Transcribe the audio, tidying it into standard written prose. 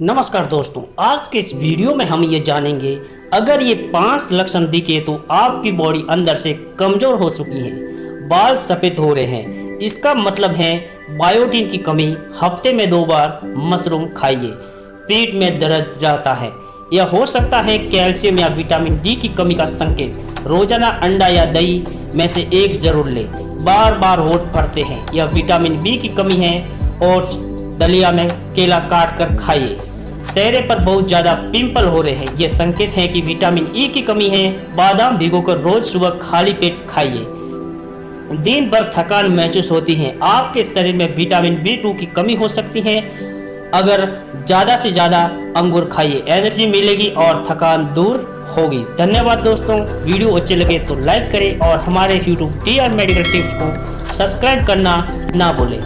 नमस्कार दोस्तों, आज के इस वीडियो में हम ये जानेंगे अगर ये 5 लक्षण दिखे तो आपकी बॉडी अंदर से कमजोर हो चुकी है, बाल सफेद हो रहे हैं। इसका मतलब है बायोटीन की कमी। हफ्ते में 2 बार मशरूम खाइए। पेट में दर्द जाता है, यह हो सकता है कैल्शियम या विटामिन डी की कमी का संकेत। रोजाना अंडा या दही में से एक जरूर ले। बार बार होंठ फटते हैं, यह विटामिन बी की कमी है। और दलिया में केला काट कर खाइए। चेहरे पर बहुत ज्यादा पिंपल हो रहे हैं, ये संकेत है कि विटामिन ई की कमी है। बादाम भिगोकर रोज सुबह खाली पेट खाइए। दिन भर थकान महसूस होती है, आपके शरीर में विटामिन बी2 की कमी हो सकती है। अगर ज्यादा से ज्यादा अंगूर खाइए, एनर्जी मिलेगी और थकान दूर होगी। धन्यवाद दोस्तों, वीडियो अच्छे लगे तो लाइक करें और हमारे YouTube DR मेडिकल टिप्स को सब्सक्राइब करना ना भूलें।